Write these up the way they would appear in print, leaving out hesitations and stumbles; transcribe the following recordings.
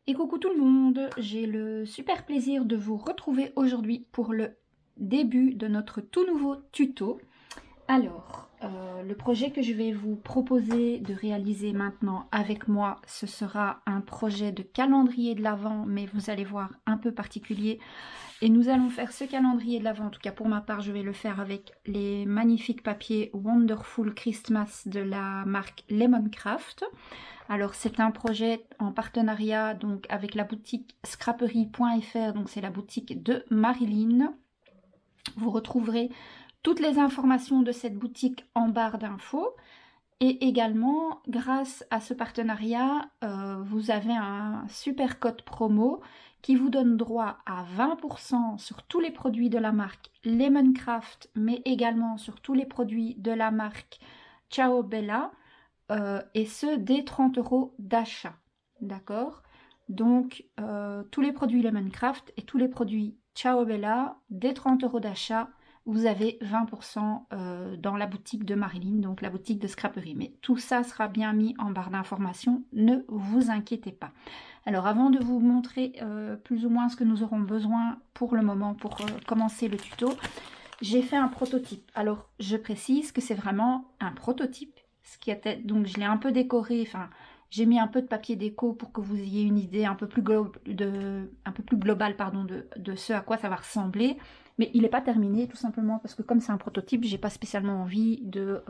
Et coucou tout le monde, j'ai le super plaisir de vous retrouver aujourd'hui pour le début de notre tout nouveau tuto. Alors, le projet que je vais vous proposer de réaliser maintenant avec moi, ce sera un projet de calendrier de l'Avent, mais vous allez voir un peu particulier. Et nous allons faire ce calendrier de l'Avent, en tout cas pour ma part, je vais le faire avec les magnifiques papiers Wonderful Christmas de la marque Lemoncraft. Alors c'est un projet en partenariat donc avec la boutique scraperie.fr, donc c'est la boutique de Marilyn. Vous retrouverez toutes les informations de cette boutique en barre d'infos. Et également, grâce à ce partenariat, vous avez un super code promo qui vous donne droit à 20% sur tous les produits de la marque Lemoncraft, mais également sur tous les produits de la marque Ciao Bella. Et ce dès 30 € d'achat, d'accord? Donc tous les produits Lemoncraft et tous les produits Ciao Bella, dès 30 € d'achat, vous avez 20% dans la boutique de Marilyn, donc la boutique de Scraperie. Mais tout ça sera bien mis en barre d'informations, ne vous inquiétez pas. Alors avant de vous montrer plus ou moins ce que nous aurons besoin pour le moment pour commencer le tuto, j'ai fait un prototype. Alors je précise que c'est vraiment un prototype. Donc je l'ai un peu décoré, enfin j'ai mis un peu de papier déco pour que vous ayez une idée un peu plus globale pardon, de ce à quoi ça va ressembler. Mais il n'est pas terminé tout simplement parce que comme c'est un prototype, j'ai pas spécialement envie de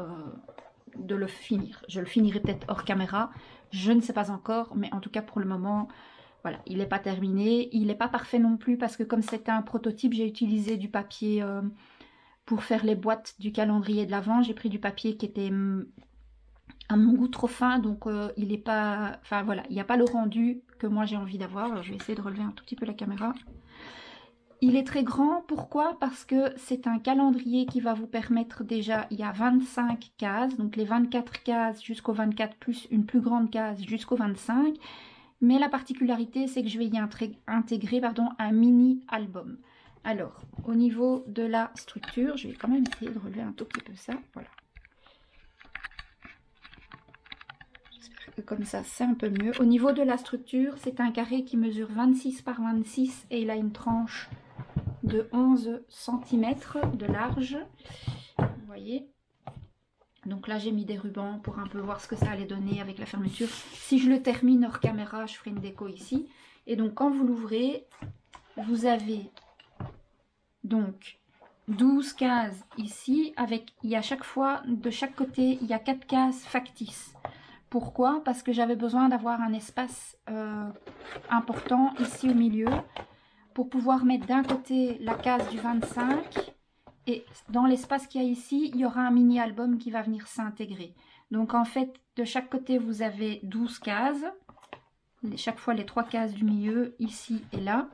le finir. Je le finirai peut-être hors caméra, je ne sais pas encore, mais en tout cas pour le moment, voilà, il n'est pas terminé. Il n'est pas parfait non plus parce que comme c'était un prototype, j'ai utilisé du papier pour faire les boîtes du calendrier de l'Avent. J'ai pris du papier qui était à mon goût trop fin, donc il n'est pas, enfin voilà, il n'y a pas le rendu que moi j'ai envie d'avoir. Je vais essayer de relever un tout petit peu la caméra. Il est très grand, pourquoi? Parce que c'est un calendrier qui va vous permettre déjà, il y a 25 cases, donc les 24 cases jusqu'au 24 plus une plus grande case jusqu'au 25. Mais la particularité, c'est que je vais y intégrer un mini album. Alors, au niveau de la structure, je vais quand même essayer de relever un tout petit peu ça, voilà. Comme ça c'est un peu mieux. Au niveau de la structure, c'est un carré qui mesure 26 par 26 et il a une tranche de 11 cm de large, vous voyez. Donc là j'ai mis des rubans pour un peu voir ce que ça allait donner avec la fermeture. Si je le termine hors caméra, je ferai une déco ici. Et donc quand vous l'ouvrez, vous avez donc 12 cases ici, avec il y a chaque fois, de chaque côté, il y a 4 cases factices. Pourquoi? Parce que j'avais besoin d'avoir un espace important ici au milieu pour pouvoir mettre d'un côté la case du 25 et dans l'espace qu'il y a ici, il y aura un mini album qui va venir s'intégrer. Donc en fait, de chaque côté, vous avez 12 cases, chaque fois les 3 cases du milieu, ici et là.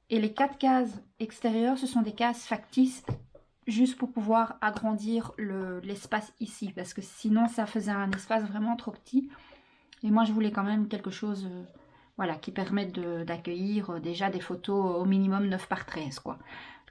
Et les 4 cases extérieures, ce sont des cases factices juste pour pouvoir agrandir l'espace ici, parce que sinon ça faisait un espace vraiment trop petit. Et moi je voulais quand même quelque chose voilà, qui permette d'accueillir déjà des photos au minimum 9 par 13 quoi.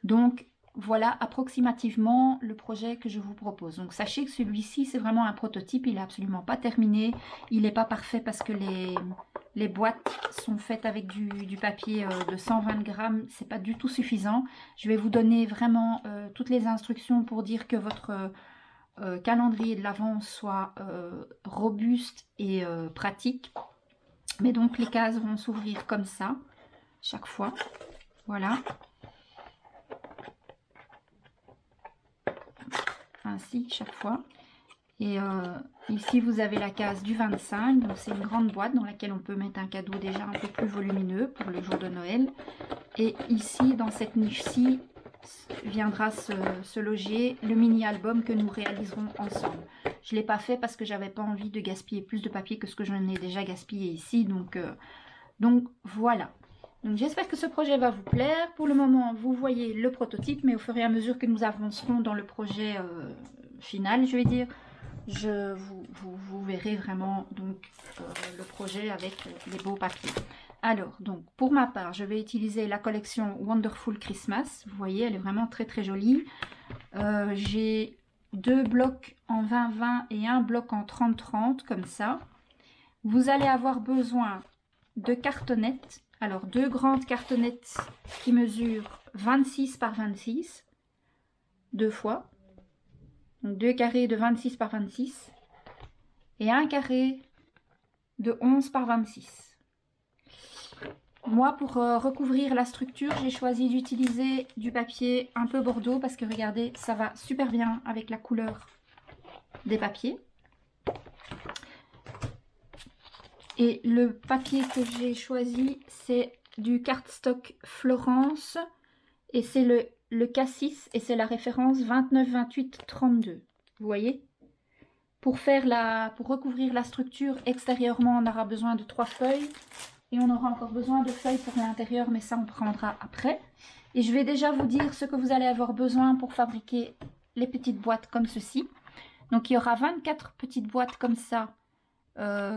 Donc voilà approximativement le projet que je vous propose. Donc sachez que celui-ci c'est vraiment un prototype, il n'est absolument pas terminé, il n'est pas parfait parce que les boîtes sont faites avec du papier de 120 grammes, c'est pas du tout suffisant. Je vais vous donner vraiment toutes les instructions pour dire que votre calendrier de l'Avent soit robuste et pratique. Mais donc les cases vont s'ouvrir comme ça, chaque fois. Voilà. Ainsi, chaque fois. Et ici, vous avez la case du 25. Donc, c'est une grande boîte dans laquelle on peut mettre un cadeau déjà un peu plus volumineux pour le jour de Noël. Et ici, dans cette niche-ci, viendra se loger le mini-album que nous réaliserons ensemble. Je ne l'ai pas fait parce que j'avais pas envie de gaspiller plus de papier que ce que j'en ai déjà gaspillé ici. Donc voilà. Donc j'espère que ce projet va vous plaire. Pour le moment, vous voyez le prototype, mais au fur et à mesure que nous avancerons dans le projet final, je vais dire, vous verrez vraiment donc le projet avec les beaux papiers. Alors, donc, pour ma part, je vais utiliser la collection Wonderful Christmas. Vous voyez, elle est vraiment très très jolie. J'ai 2 blocs en 20-20 et un bloc en 30-30, comme ça. Vous allez avoir besoin de cartonnettes. Alors, 2 grandes cartonnettes qui mesurent 26 par 26, 2 fois. Donc 2 carrés de 26 par 26 et un carré de 11 par 26. Moi, pour recouvrir la structure, j'ai choisi d'utiliser du papier un peu bordeaux parce que regardez, ça va super bien avec la couleur des papiers. Et le papier que j'ai choisi, c'est du cardstock Florence et c'est le Cassis et c'est la référence 292832. Vous voyez? Pour recouvrir la structure extérieurement, on aura besoin de 3 feuilles et on aura encore besoin de feuilles pour l'intérieur, mais ça on prendra après. Et je vais déjà vous dire ce que vous allez avoir besoin pour fabriquer les petites boîtes comme ceci. Donc il y aura 24 petites boîtes comme ça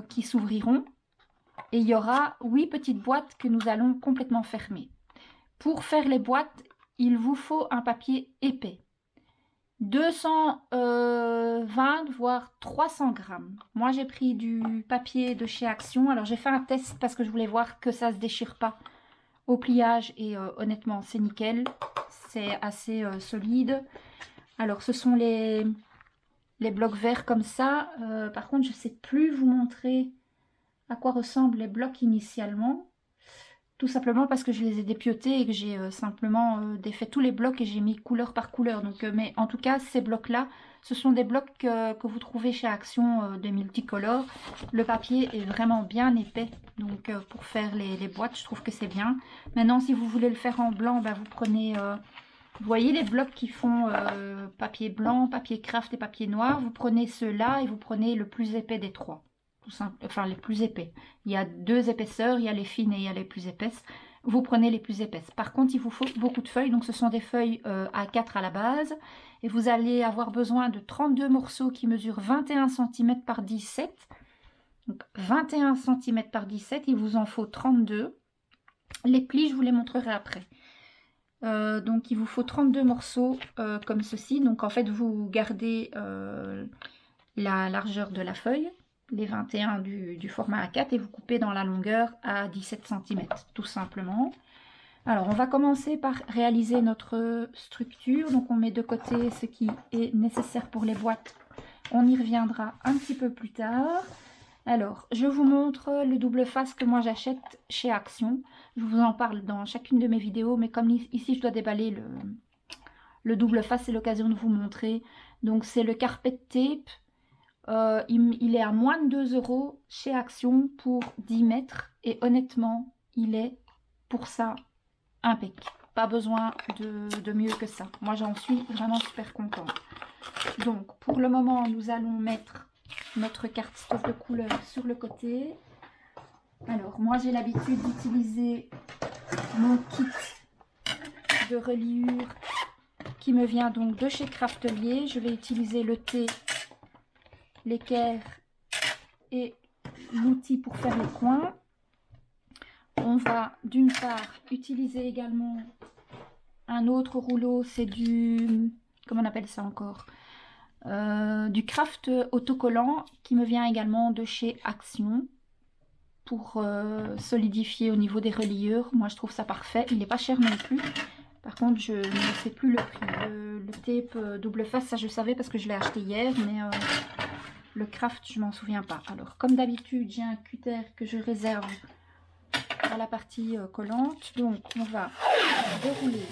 qui s'ouvriront et il y aura 8 petites boîtes que nous allons complètement fermer. Pour faire les boîtes, il vous faut un papier épais. 220 voire 300 grammes. Moi j'ai pris du papier de chez Action. Alors j'ai fait un test parce que je voulais voir que ça se déchire pas au pliage et honnêtement c'est nickel. C'est assez solide. Alors ce sont les blocs verts comme ça. Par contre je sais plus vous montrer à quoi ressemblent les blocs initialement. Tout simplement parce que je les ai dépiotés et que j'ai simplement défait tous les blocs et j'ai mis couleur par couleur. Donc, mais en tout cas, ces blocs-là, ce sont des blocs que vous trouvez chez Action de multicolores. Le papier est vraiment bien épais. Donc, pour faire les boîtes, je trouve que c'est bien. Maintenant, si vous voulez le faire en blanc, bah, vous prenez... vous voyez les blocs qui font papier blanc, papier craft et papier noir. Vous prenez ceux-là et vous prenez le plus épais des 3. Tout simple, enfin les plus épais. Il y a 2 épaisseurs, il y a les fines et il y a les plus épaisses. Vous prenez les plus épaisses. Par contre, il vous faut beaucoup de feuilles. Donc ce sont des feuilles A4 à la base. Et vous allez avoir besoin de 32 morceaux qui mesurent 21 cm par 17. Donc 21 cm par 17, il vous en faut 32. Les plis, je vous les montrerai après. Donc il vous faut 32 morceaux comme ceci. Donc en fait, vous gardez la largeur de la feuille, les 21 du format A4 et vous coupez dans la longueur à 17 cm tout simplement. Alors on va commencer par réaliser notre structure. Donc on met de côté ce qui est nécessaire pour les boîtes. On y reviendra un petit peu plus tard. Alors je vous montre le double face que moi j'achète chez Action. Je vous en parle dans chacune de mes vidéos, mais comme ici je dois déballer le double face, c'est l'occasion de vous montrer. Donc c'est le Carpet Tape. Il est à moins de 2 € chez Action pour 10 mètres et honnêtement il est pour ça impeccable. Pas besoin de mieux que ça. Moi j'en suis vraiment super contente. Donc pour le moment nous allons mettre notre cardstock de couleur sur le côté. Alors moi j'ai l'habitude d'utiliser mon kit de reliure qui me vient donc de chez Craftelier. Je vais utiliser le thé, l'équerre et l'outil pour faire les coins. On va d'une part utiliser également un autre rouleau, c'est du, comment on appelle ça encore, du craft autocollant qui me vient également de chez Action pour solidifier au niveau des reliures. Moi je trouve ça parfait, il n'est pas cher non plus. Par contre je ne sais plus le prix. Le tape double face, ça je savais parce que je l'ai acheté hier, mais le craft, je m'en souviens pas. Alors, comme d'habitude, j'ai un cutter que je réserve à la partie collante. Donc, on va dérouler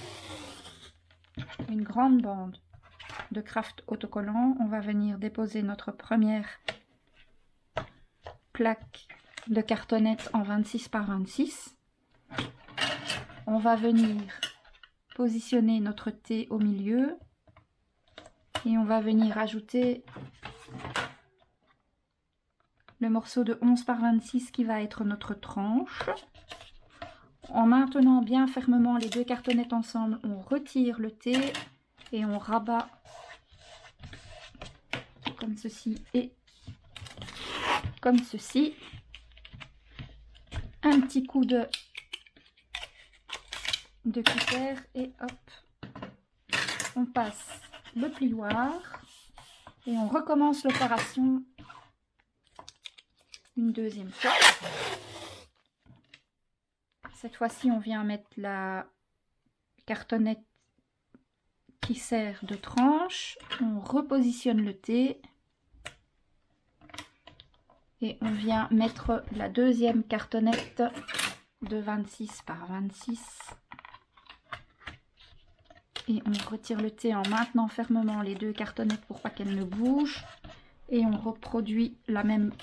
une grande bande de craft autocollant. On va venir déposer notre première plaque de cartonnette en 26 par 26. On va venir positionner notre thé au milieu. Et on va venir ajouter le morceau de 11 par 26 qui va être notre tranche. En maintenant bien fermement les 2 cartonnettes ensemble, on retire le thé et on rabat comme ceci et comme ceci. Un petit coup de cutter et hop, on passe le plioir et on recommence l'opération une deuxième fois. Cette fois-ci, on vient mettre la cartonnette qui sert de tranche. On repositionne le thé. Et on vient mettre la deuxième cartonnette de 26 par 26. Et on retire le thé en maintenant fermement les deux cartonnettes pour pas qu'elles ne bougent. Et on reproduit la même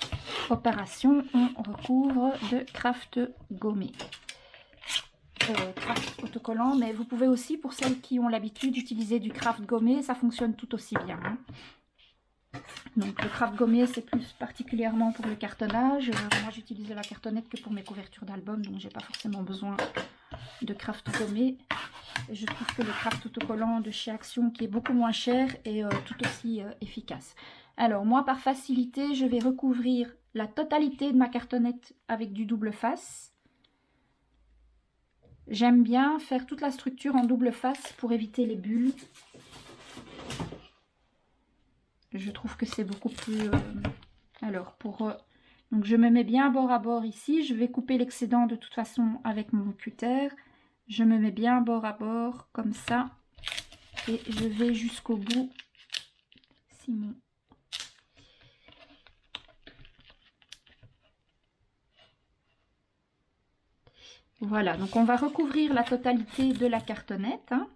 opération. On recouvre de craft gommé. Craft autocollant, mais vous pouvez aussi, pour celles qui ont l'habitude d'utiliser du craft gommé, ça fonctionne tout aussi bien. Hein. Donc le craft gommé, c'est plus particulièrement pour le cartonnage. Moi, j'utilise la cartonnette que pour mes couvertures d'album, donc j'ai pas forcément besoin de craft gommé. Et je trouve que le craft autocollant de chez Action, qui est beaucoup moins cher, est tout aussi efficace. Alors moi, par facilité, je vais recouvrir la totalité de ma cartonnette avec du double face. J'aime bien faire toute la structure en double face pour éviter les bulles. Je trouve que c'est beaucoup plus... Alors, donc je me mets bien bord à bord ici. Je vais couper l'excédent de toute façon avec mon cutter. Je me mets bien bord à bord, comme ça. Et je vais jusqu'au bout. Simon. Voilà, donc on va recouvrir la totalité de la cartonnette. Hein.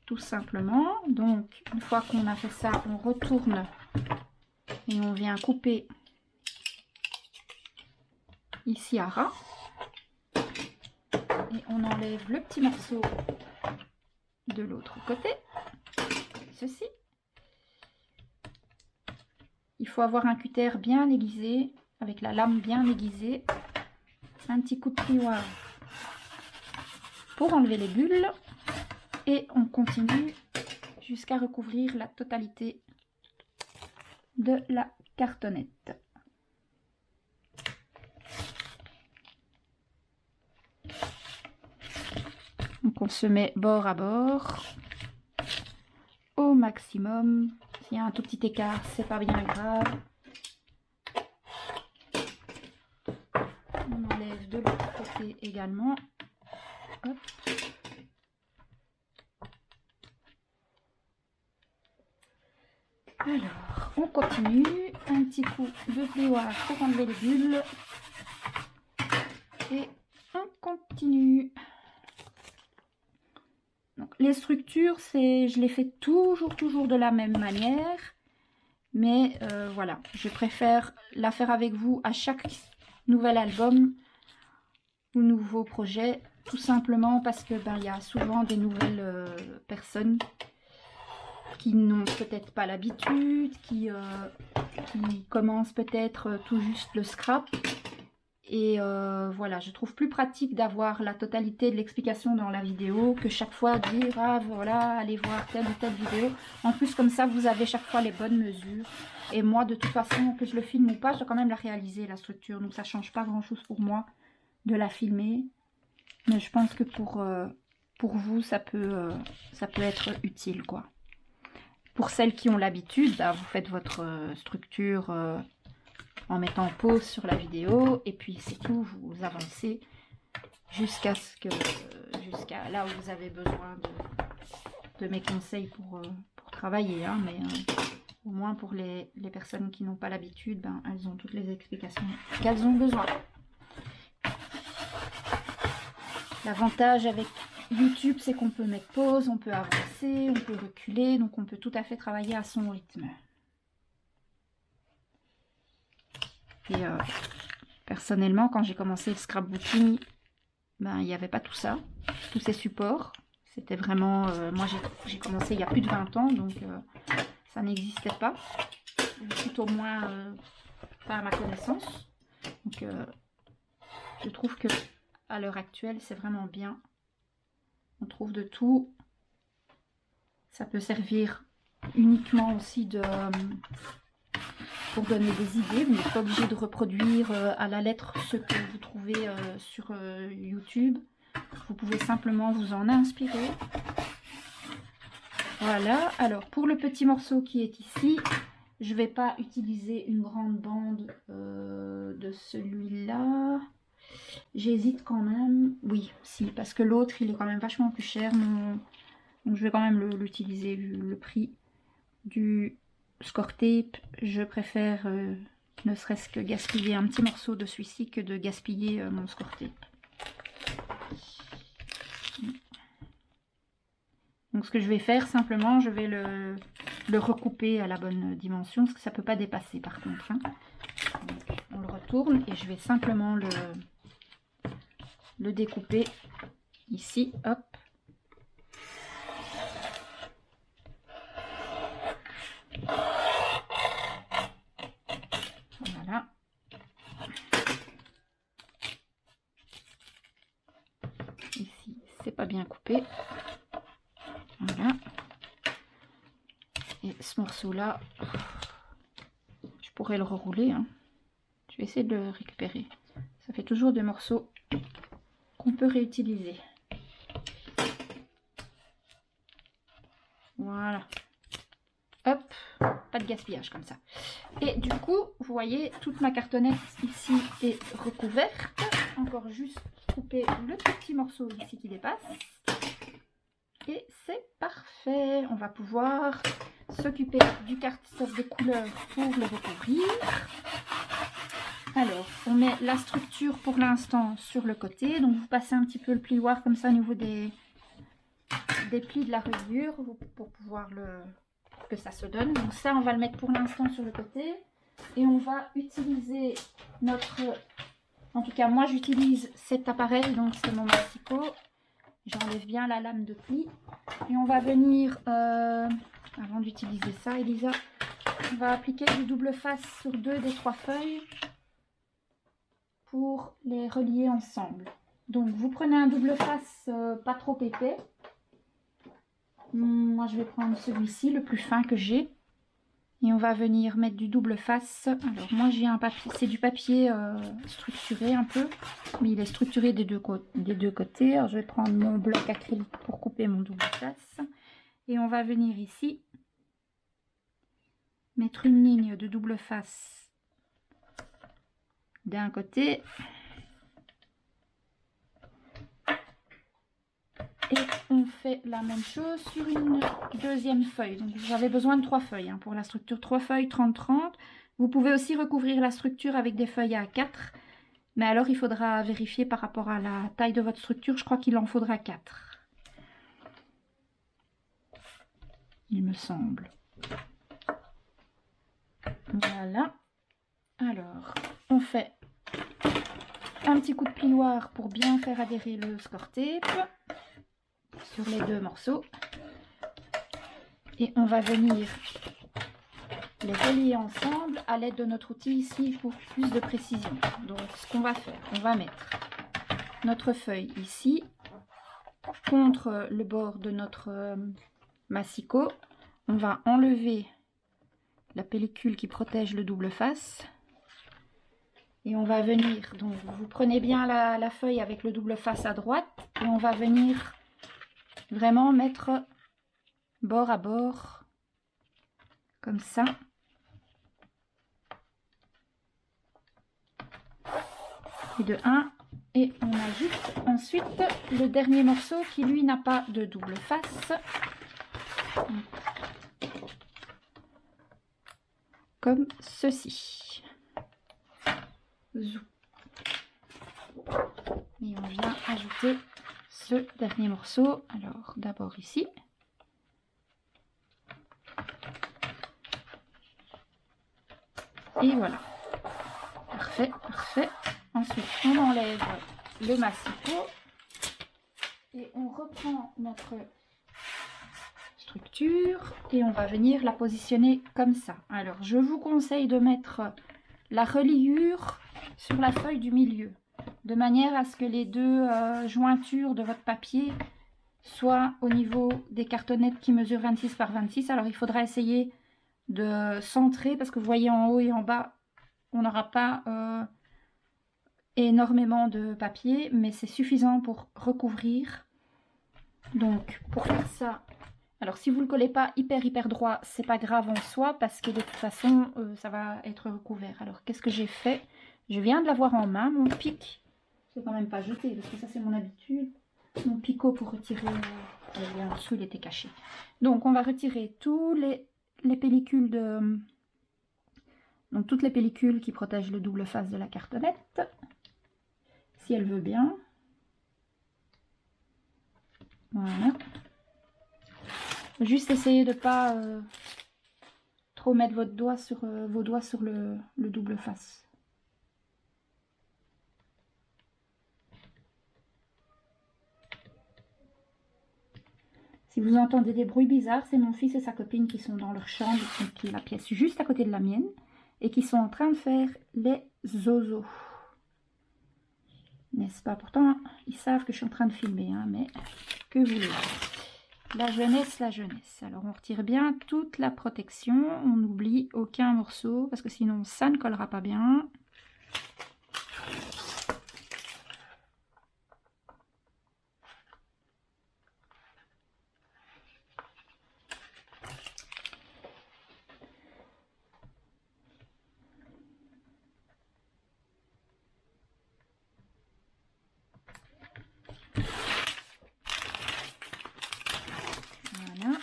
Tout simplement. Donc, une fois qu'on a fait ça, on retourne et on vient couper ici à ras. Et on enlève le petit morceau de l'autre côté. Ceci. Il faut avoir un cutter bien aiguisé, avec la lame bien aiguisée. Un petit coup de plioir pour enlever les bulles. Et on continue jusqu'à recouvrir la totalité de la cartonnette. Donc on se met bord à bord au maximum. S'il y a un tout petit écart, c'est pas bien grave. On enlève de l'autre côté également. Hop. Alors, on continue. Un petit coup de plioir pour enlever les bulles. Et on continue. Donc, les structures, je les fais toujours de la même manière. Mais voilà, je préfère la faire avec vous à chaque nouvel album ou nouveau projet. Tout simplement parce que il y a souvent des nouvelles personnes qui n'ont peut-être pas l'habitude, qui commencent peut-être tout juste le scrap. Et voilà, je trouve plus pratique d'avoir la totalité de l'explication dans la vidéo que chaque fois dire, ah voilà, allez voir telle ou telle vidéo. En plus, comme ça, vous avez chaque fois les bonnes mesures. Et moi, de toute façon, que je le filme ou pas, je dois quand même la réaliser, la structure. Donc, ça change pas grand-chose pour moi de la filmer. Mais je pense que pour vous, ça peut être utile, quoi. Pour celles qui ont l'habitude, bah, vous faites votre structure en mettant pause sur la vidéo et puis c'est tout, vous avancez jusqu'à là où vous avez besoin de mes conseils pour travailler. Hein, mais au moins pour les personnes qui n'ont pas l'habitude, ben, elles ont toutes les explications qu'elles ont besoin. L'avantage avec YouTube, c'est qu'on peut mettre pause, on peut avancer, on peut reculer, donc on peut tout à fait travailler à son rythme. Et personnellement, quand j'ai commencé le scrapbooking, ben, il n'y avait pas tout ça, tous ces supports. C'était vraiment... moi, j'ai commencé il y a plus de 20 ans, donc ça n'existait pas. Tout au moins, pas à ma connaissance. Donc, je trouve que à l'heure actuelle, c'est vraiment bien. On trouve de tout. Ça peut servir uniquement aussi pour donner des idées. Vous n'êtes pas obligé de reproduire à la lettre ce que vous trouvez sur YouTube. Vous pouvez simplement vous en inspirer. Voilà. Alors, pour le petit morceau qui est ici, je ne vais pas utiliser une grande bande de celui-là. j'hésite quand même. Oui, si, parce que l'autre, il est quand même vachement plus cher. Donc je vais quand même l'utiliser vu le prix du Score Tape. Je préfère ne serait-ce que gaspiller un petit morceau de celui-ci que de gaspiller mon Score Tape. Donc ce que je vais faire simplement, je vais le recouper à la bonne dimension, parce que ça ne peut pas dépasser par contre. Hein. Donc, on le retourne et je vais simplement le découper ici, hop. Voilà. Ici, c'est pas bien coupé. Voilà. Et ce morceau-là, je pourrais le rerouler. Hein. Je vais essayer de le récupérer. Ça fait toujours des morceaux qu'on peut réutiliser. Voilà. Hop, pas de gaspillage comme ça. Et du coup, vous voyez, toute ma cartonnette ici est recouverte. Encore juste couper le petit morceau ici qui dépasse. Et c'est parfait. On va pouvoir s'occuper du cardstock de couleur pour le recouvrir. Alors, on met la structure pour l'instant sur le côté. Donc, vous passez un petit peu le plioir comme ça au niveau des plis de la reliure pour pouvoir que ça se donne. Donc ça, on va le mettre pour l'instant sur le côté. Et on va utiliser notre... En tout cas, moi, j'utilise cet appareil. Donc, c'est mon massicot. J'enlève bien la lame de pli. Et on va venir... avant d'utiliser ça, Elisa, on va appliquer du double face sur 2 des 3 feuilles pour les relier ensemble. Donc, vous prenez un double face pas trop épais. Moi, je vais prendre celui-ci, le plus fin que j'ai. Et on va venir mettre du double face. Alors, moi, j'ai un papier, c'est du papier structuré un peu. Mais il est structuré des deux côtés. Alors, je vais prendre mon bloc acrylique pour couper mon double face. Et on va venir ici mettre une ligne de double face d'un côté. Et on fait la même chose sur une deuxième feuille. Donc vous avez besoin de 3 feuilles hein, pour la structure. 3 feuilles 30-30. Vous pouvez aussi recouvrir la structure avec des feuilles à 4. Mais alors il faudra vérifier par rapport à la taille de votre structure. Je crois qu'il en faudra 4. Il me semble. Voilà. Alors, on fait un petit coup de plioir pour bien faire adhérer le Score Tape sur les 2 morceaux. Et on va venir les relier ensemble à l'aide de notre outil ici pour plus de précision. Donc ce qu'on va faire, on va mettre notre feuille ici contre le bord de notre massicot. On va enlever la pellicule qui protège le double face. Et on va venir, donc vous prenez bien la feuille avec le double face à droite. Et on va venir vraiment mettre bord à bord, comme ça. Et de 1. Et on ajoute ensuite le dernier morceau qui lui n'a pas de double face. Comme ceci. Et on vient ajouter ce dernier morceau. Alors d'abord ici. Et voilà. Parfait, parfait. Ensuite, on enlève le massicot. Et on reprend notre structure. Et on va venir la positionner comme ça. Alors, je vous conseille de mettre la reliure sur la feuille du milieu. De manière à ce que les 2 jointures de votre papier soient au niveau des cartonnettes qui mesurent 26 par 26. Alors, il faudra essayer de centrer parce que vous voyez en haut et en bas on n'aura pas énormément de papier mais c'est suffisant pour recouvrir. Donc pour faire ça, alors si vous ne le collez pas hyper droit, c'est pas grave en soi parce que de toute façon ça va être recouvert. Alors qu'est-ce que j'ai fait? Je viens de l'avoir en main, mon pic, C'est quand même pas jeté, parce que ça c'est mon habitude. Mon picot pour retirer... en dessous il était caché. Donc on va retirer tous les pellicules de... Donc toutes les pellicules qui protègent le double face de la cartonnette. Si elle veut bien. Voilà. Juste essayer de ne pas trop mettre vos doigts sur le double face. Si vous entendez des bruits bizarres, c'est mon fils et sa copine qui sont dans leur chambre, qui est la pièce juste à côté de la mienne, et qui sont en train de faire les zozos. N'est-ce pas? Pourtant, ils savent que je suis en train de filmer, hein, mais que voulez-vous? La jeunesse, la jeunesse. Alors, on retire bien toute la protection. On n'oublie aucun morceau, parce que sinon, ça ne collera pas bien. Voilà.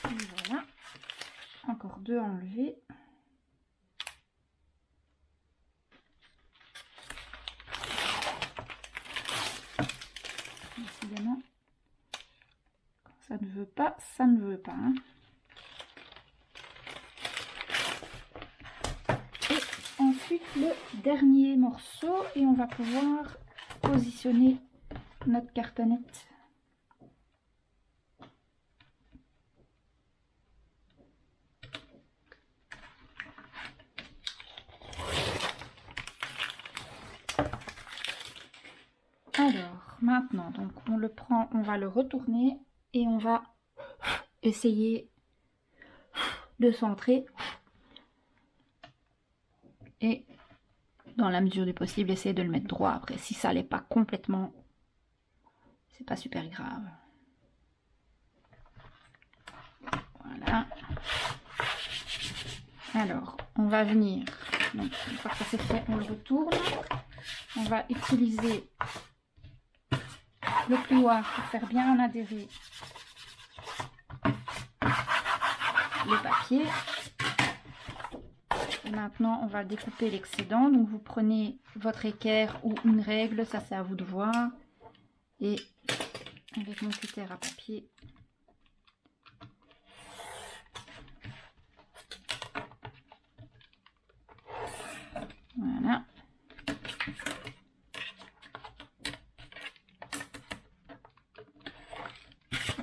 Et voilà. Encore deux à enlever. Décidément, quand ça ne veut pas, ça ne veut pas. Hein. Et ensuite, le dernier morceau, et on va pouvoir positionner notre cartonnette. Alors, maintenant, donc on le prend, on va le retourner et on va essayer de centrer et dans la mesure du possible essayer de le mettre droit. Après, si ça l'est pas complètement, c'est pas super grave. Voilà. Alors, on va venir, donc une fois que ça c'est fait, on le retourne. On va utiliser le plioir pour faire bien adhérer le papier. Et maintenant, on va découper l'excédent. Donc, vous prenez votre équerre ou une règle, ça c'est à vous de voir. Et avec mon cutter à papier, voilà.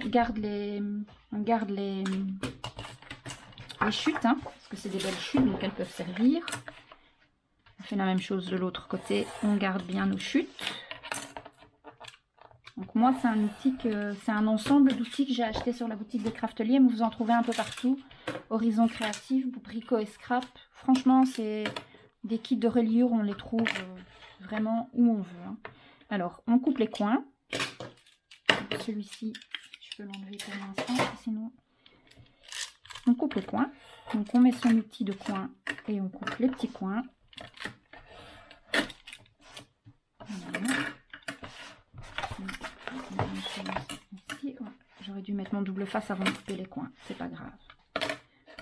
On garde les chutes, hein, parce que c'est des belles chutes, donc elles peuvent servir. On fait la même chose de l'autre côté, on garde bien nos chutes. Donc moi, c'est un outil c'est un ensemble d'outils que j'ai acheté sur la boutique des Crafteliers, mais vous en trouvez un peu partout. Horizon Créatif, Brico et Scrap. Franchement, c'est des kits de reliure, on les trouve vraiment où on veut. Hein. Alors, on coupe les coins. Celui-ci, je peux l'enlever pour l'instant, sinon on coupe les coins. Donc on met son outil de coin et on coupe les petits coins. Voilà. J'aurais dû mettre mon double face avant de couper les coins, c'est pas grave.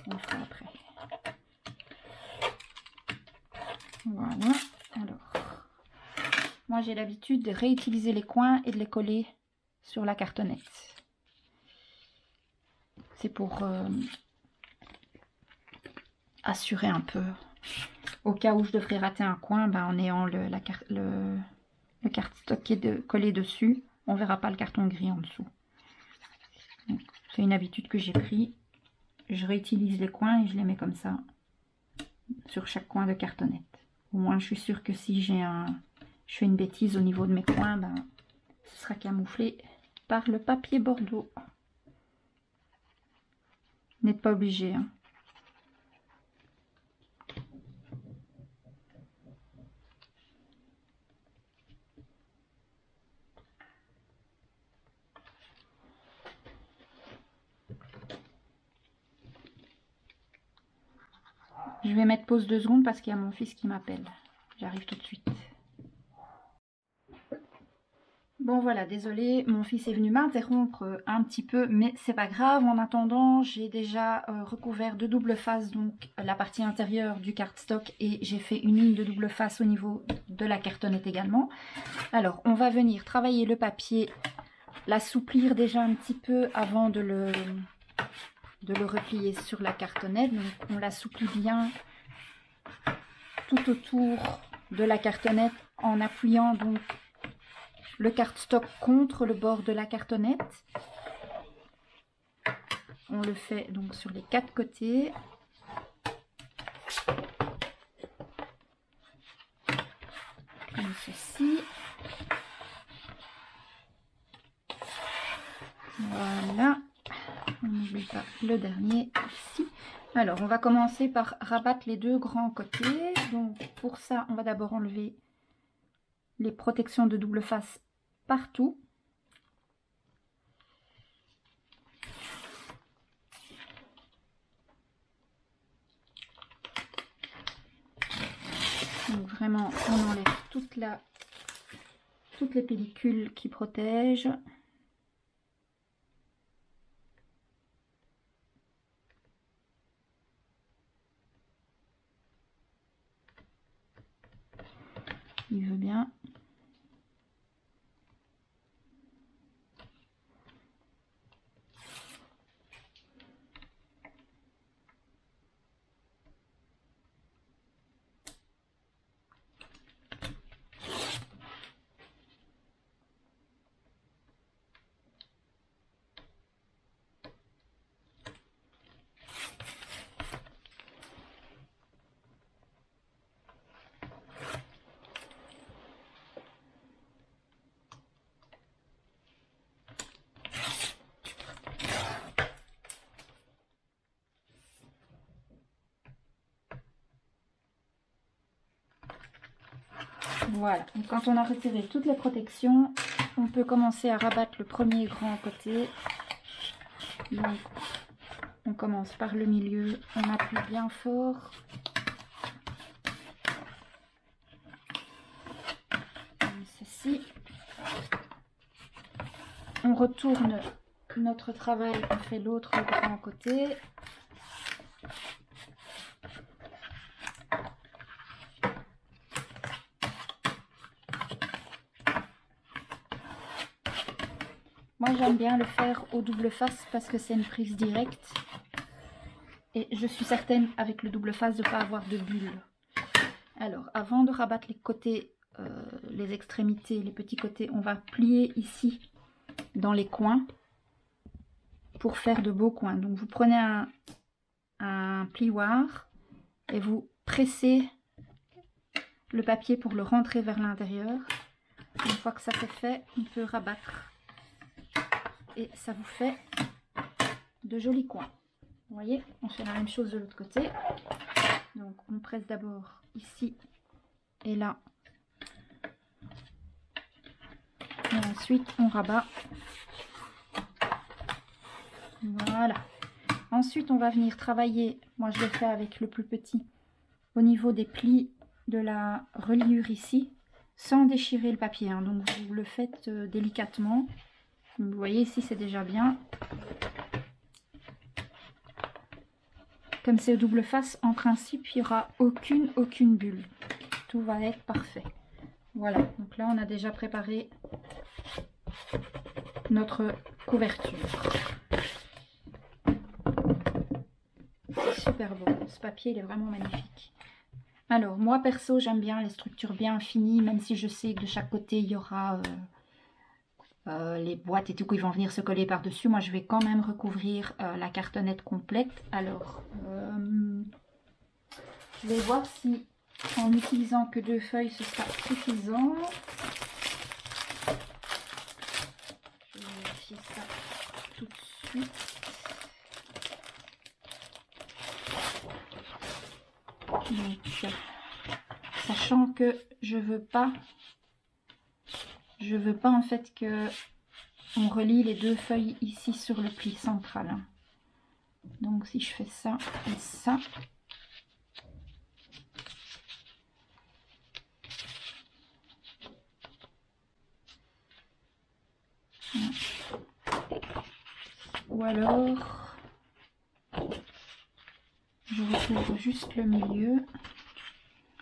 On le fera après. Voilà. Alors, moi j'ai l'habitude de réutiliser les coins et de les coller sur la cartonnette. C'est pour assurer un peu. Au cas où je devrais rater un coin, ben, en ayant le cardstock qui est collé dessus, on ne verra pas le carton gris en dessous. C'est une habitude que j'ai pris. Je réutilise les coins et je les mets comme ça sur chaque coin de cartonnette. Au moins je suis sûre que si je fais une bêtise au niveau de mes coins, ben, ce sera camouflé par le papier Bordeaux. Vous n'êtes pas obligé. Hein. Je vais mettre pause 2 secondes parce qu'il y a mon fils qui m'appelle. J'arrive tout de suite. Bon voilà, désolé, mon fils est venu m'interrompre un petit peu, mais c'est pas grave. En attendant, j'ai déjà recouvert de double face donc la partie intérieure du cardstock et j'ai fait une ligne de double face au niveau de la cartonnette également. Alors, on va venir travailler le papier, l'assouplir déjà un petit peu avant de le replier sur la cartonnette. Donc, on l'assouplit bien tout autour de la cartonnette en appuyant donc le cardstock contre le bord de la cartonnette. On le fait donc sur les 4 côtés. Comme ceci. Voilà. On n'oublie pas le dernier ici. Alors, on va commencer par rabattre les 2 grands côtés. Donc, pour ça, on va d'abord enlever les protections de double face partout. Donc vraiment, on enlève toutes les pellicules qui protègent. Il veut bien. Voilà, donc quand on a retiré toutes les protections, on peut commencer à rabattre le premier grand côté. Donc, on commence par le milieu, on appuie bien fort. Comme ceci. On retourne notre travail, on fait l'autre grand côté. Moi j'aime bien le faire au double face parce que c'est une prise directe. Et je suis certaine avec le double face de ne pas avoir de bulles. Alors avant de rabattre les côtés, les extrémités, les petits côtés, on va plier ici dans les coins pour faire de beaux coins. Donc vous prenez un plioir et vous pressez le papier pour le rentrer vers l'intérieur. Une fois que ça c'est fait, on peut rabattre. Et ça vous fait de jolis coins. Vous voyez, on fait la même chose de l'autre côté. Donc on presse d'abord ici et là. Et ensuite on rabat. Voilà. Ensuite on va venir travailler, moi je le fais avec le plus petit, au niveau des plis de la reliure ici, sans déchirer le papier. Hein. Donc vous le faites délicatement. Vous voyez ici c'est déjà bien. Comme c'est au double face, en principe il n'y aura aucune bulle. Tout va être parfait. Voilà, donc là on a déjà préparé notre couverture. Super beau, ce papier il est vraiment magnifique. Alors moi perso j'aime bien les structures bien finies, même si je sais que de chaque côté il y aura les boîtes et tout qui vont venir se coller par dessus. Moi je vais quand même recouvrir la cartonnette complète. Alors je vais voir si en utilisant que 2 feuilles ce sera suffisant. Je vais vérifier ça tout de suite. Donc, sachant que je veux pas en fait que on relie les 2 feuilles ici sur le pli central. Donc si je fais ça et ça, ou alors je recouvre juste le milieu,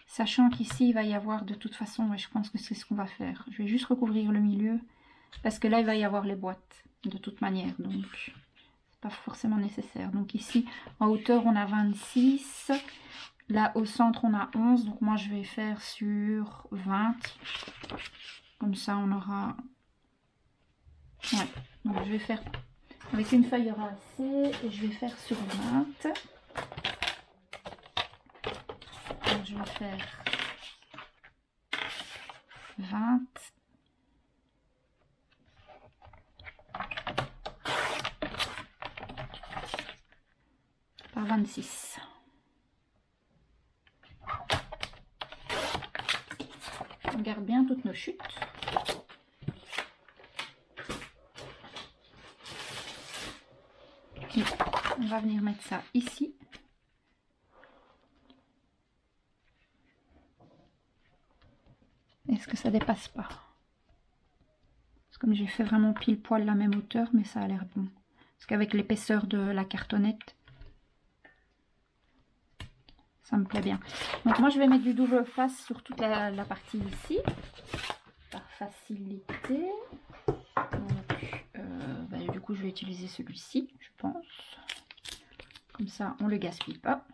sachant qu'ici il va y avoir de toute façon, je pense que c'est ce qu'on va faire. Je vais juste recouvrir le milieu parce que là il va y avoir les boîtes de toute manière, donc c'est pas forcément nécessaire. Donc ici en hauteur on a 26, là au centre on a 11, donc moi je vais faire sur 20, comme ça on aura, ouais, donc je vais faire avec une feuille assez et je vais faire sur 20. Donc je vais faire 20 par 26. On garde bien toutes nos chutes. Et on va venir mettre ça ici. Est-ce que ça dépasse pas? Parce que comme j'ai fait vraiment pile poil la même hauteur, mais ça a l'air bon. Parce qu'avec l'épaisseur de la cartonnette, ça me plaît bien. Donc moi je vais mettre du double face sur toute la partie ici, par facilité. Donc, du coup je vais utiliser celui-ci, je pense. Comme ça on ne le gaspille pas.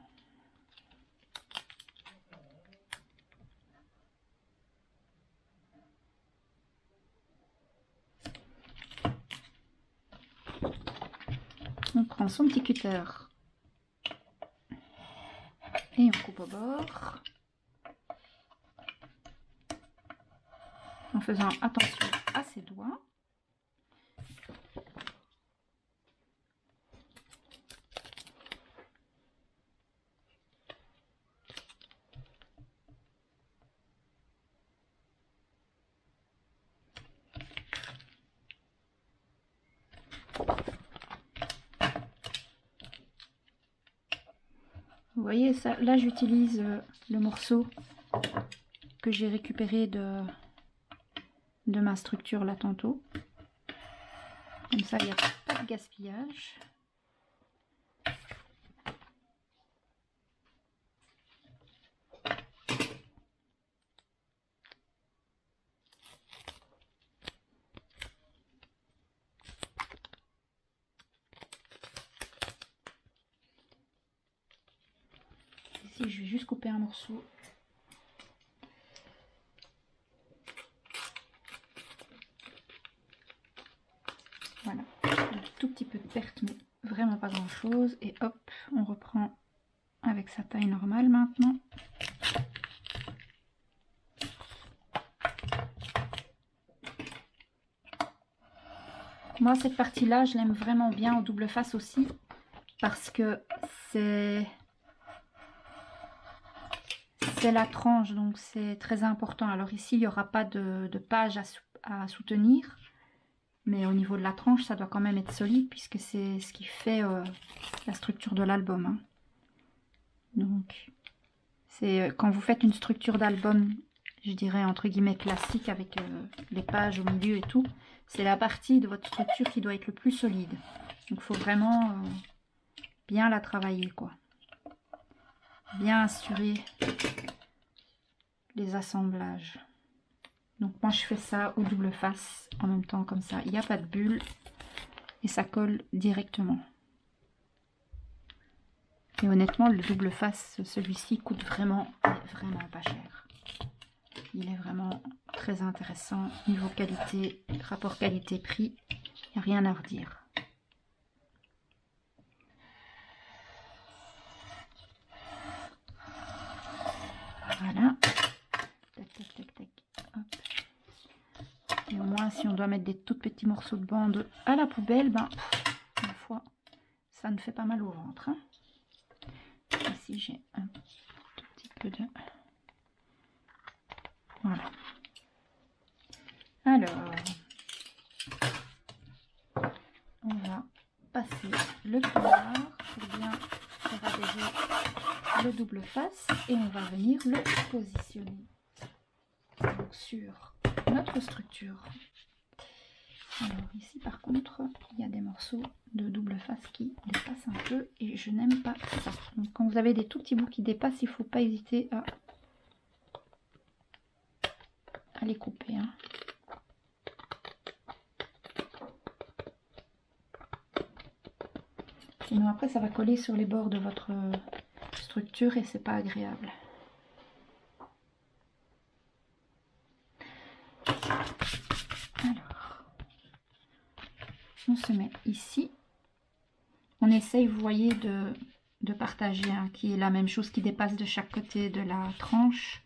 On prend son petit cutter et on coupe au bord en faisant attention à ses doigts. Vous voyez ça, là j'utilise le morceau que j'ai récupéré de ma structure là tantôt. Comme ça il n'y a pas de gaspillage. Ici je vais juste couper un morceau. Voilà, un tout petit peu de perte, mais vraiment pas grand chose. Et hop, on reprend avec sa taille normale maintenant. Moi cette partie là je l'aime vraiment bien en double face aussi, parce que c'est la tranche, donc c'est très important. Alors ici il n'y aura pas de page à soutenir, mais au niveau de la tranche ça doit quand même être solide, puisque c'est ce qui fait la structure de l'album, hein. Donc c'est quand vous faites une structure d'album, je dirais entre guillemets classique, avec les pages au milieu et tout, c'est la partie de votre structure qui doit être le plus solide. Donc il faut vraiment bien la travailler, quoi. Bien assurer les assemblages. Donc moi je fais ça au double face en même temps, comme ça il n'y a pas de bulle et ça colle directement. Et honnêtement le double face, celui-ci coûte vraiment pas cher. Il est vraiment très intéressant niveau qualité, rapport qualité-prix, il n'y a rien à redire. Voilà. Tac, tac, tac, tac. Hop. Et au moins, si on doit mettre des tout petits morceaux de bande à la poubelle, ben, ma foi, ça ne fait pas mal au ventre, hein. Ici, j'ai un tout petit peu de... Voilà. Alors, on va passer le peignoir pour bien faire adhérer le double face et on va venir le positionner donc sur notre structure. Alors ici par contre, il y a des morceaux de double face qui dépassent un peu et je n'aime pas ça. Donc quand vous avez des tout petits bouts qui dépassent, il ne faut pas hésiter à les couper. Hein. Sinon après ça va coller sur les bords de votre structure et c'est pas agréable. Alors, on se met ici. On essaye, vous voyez, de partager, hein, qui est la même chose qui dépasse de chaque côté de la tranche.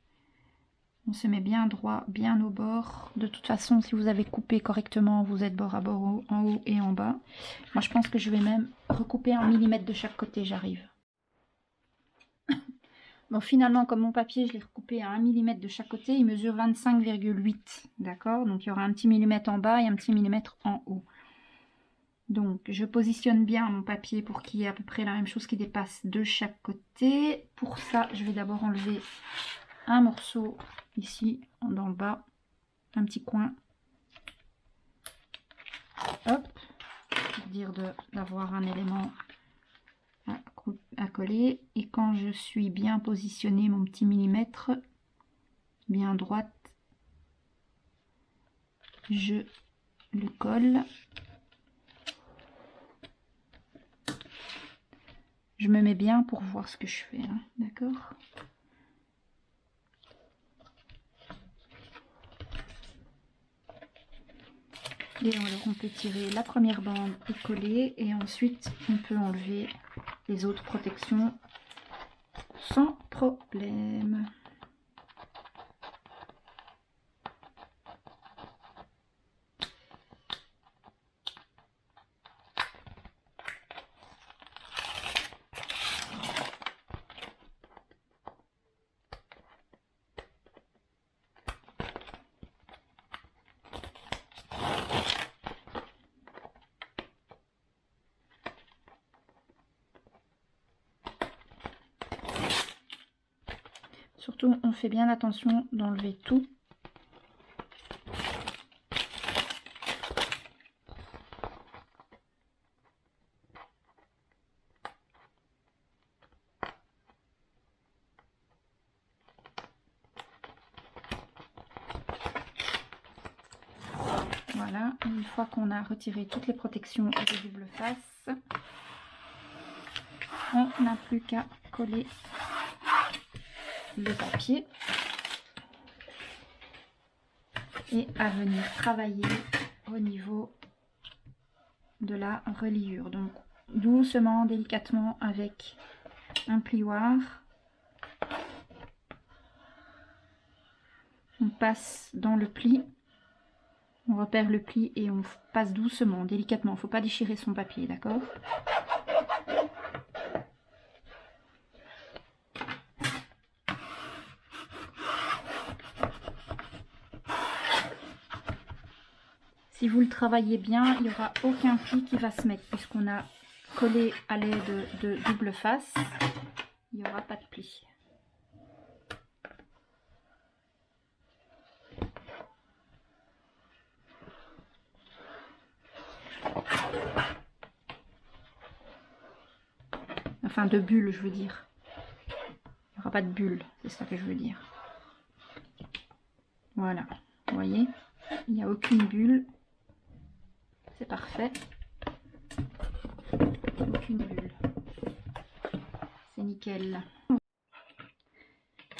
On se met bien droit, bien au bord. De toute façon, si vous avez coupé correctement, vous êtes bord à bord en haut et en bas. Moi, je pense que je vais même recouper 1 millimètre de chaque côté, j'arrive. Bon, finalement, comme mon papier, je l'ai recoupé à 1 millimètre de chaque côté. Il mesure 25,8, d'accord? Donc, il y aura un petit millimètre en bas et un petit millimètre en haut. Donc, je positionne bien mon papier pour qu'il y ait à peu près la même chose qui dépasse de chaque côté. Pour ça, je vais d'abord enlever un morceau ici, dans le bas, un petit coin. Hop, pour dire d'avoir un élément à coller. Et quand je suis bien positionné, mon petit millimètre, bien droite, je le colle. Je me mets bien pour voir ce que je fais, hein, d'accord? Et alors on peut tirer la première bande et coller, et ensuite on peut enlever les autres protections sans problème. Surtout, on fait bien attention d'enlever tout. Voilà, une fois qu'on a retiré toutes les protections de double face, on n'a plus qu'à coller le papier et à venir travailler au niveau de la reliure. Donc doucement, délicatement avec un plioir. On passe dans le pli, on repère le pli et on passe doucement, délicatement. Il ne faut pas déchirer son papier, d'accord ? Si vous le travaillez bien, il n'y aura aucun pli qui va se mettre, puisqu'on a collé à l'aide de double face, il n'y aura pas de pli. Enfin, de bulles, je veux dire. Il n'y aura pas de bulles, c'est ça que je veux dire. Voilà, vous voyez, il n'y a aucune bulle. C'est parfait. Aucune bulle. C'est nickel.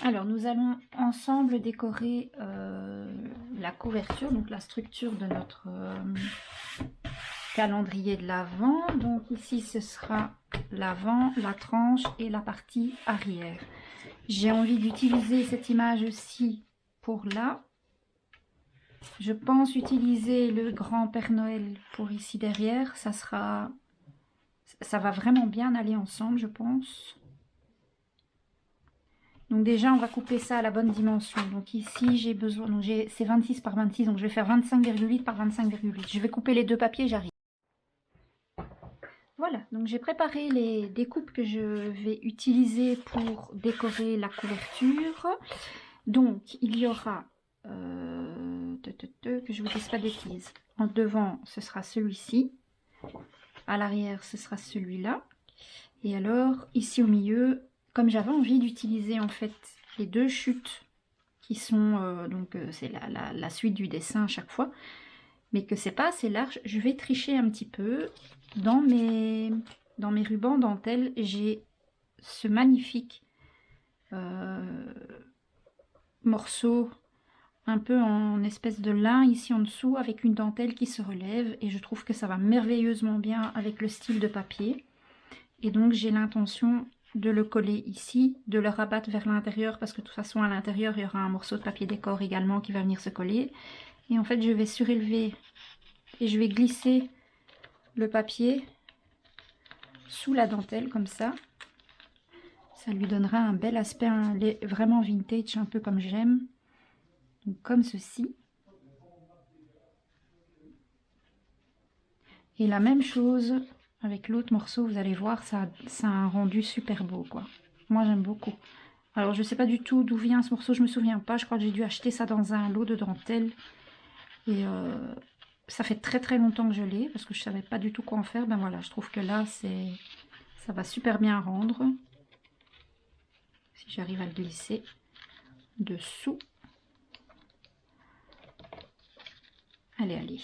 Alors, nous allons ensemble décorer la couverture, donc la structure de notre calendrier de l'Avent. Donc ici, ce sera l'avant, la tranche et la partie arrière. J'ai envie d'utiliser cette image-ci pour là. Je pense utiliser le grand Père Noël pour ici derrière. Ça va vraiment bien aller ensemble, je pense. Donc déjà, on va couper ça à la bonne dimension. Donc ici, j'ai besoin, donc c'est 26 par 26, donc je vais faire 25,8 par 25,8. Je vais couper les deux papiers, j'arrive. Voilà, donc j'ai préparé les découpes que je vais utiliser pour décorer la couverture. Donc, il y aura que je vous dise pas de bêtises. En devant, ce sera celui-ci. À l'arrière, ce sera celui-là. Et alors, ici au milieu, comme j'avais envie d'utiliser en fait les deux chutes qui sont, c'est la suite du dessin à chaque fois, mais que c'est pas assez large, je vais tricher un petit peu. Dans mes rubans dentelle, j'ai ce magnifique morceau un peu en espèce de lin ici en dessous avec une dentelle qui se relève et je trouve que ça va merveilleusement bien avec le style de papier. Et donc j'ai l'intention de le coller ici, de le rabattre vers l'intérieur parce que de toute façon à l'intérieur il y aura un morceau de papier décor également qui va venir se coller. Et en fait je vais surélever et je vais glisser le papier sous la dentelle comme ça. Ça lui donnera un bel aspect vraiment vintage, un peu comme j'aime. Donc comme ceci. Et la même chose avec l'autre morceau, vous allez voir, ça a un rendu super beau, quoi. Moi, j'aime beaucoup. Alors, je sais pas du tout d'où vient ce morceau, je me souviens pas. Je crois que j'ai dû acheter ça dans un lot de dentelle. Et ça fait très très longtemps que je l'ai, parce que je savais pas du tout quoi en faire. Ben voilà, je trouve que là, ça va super bien rendre. Si j'arrive à le glisser dessous. Allez, allez.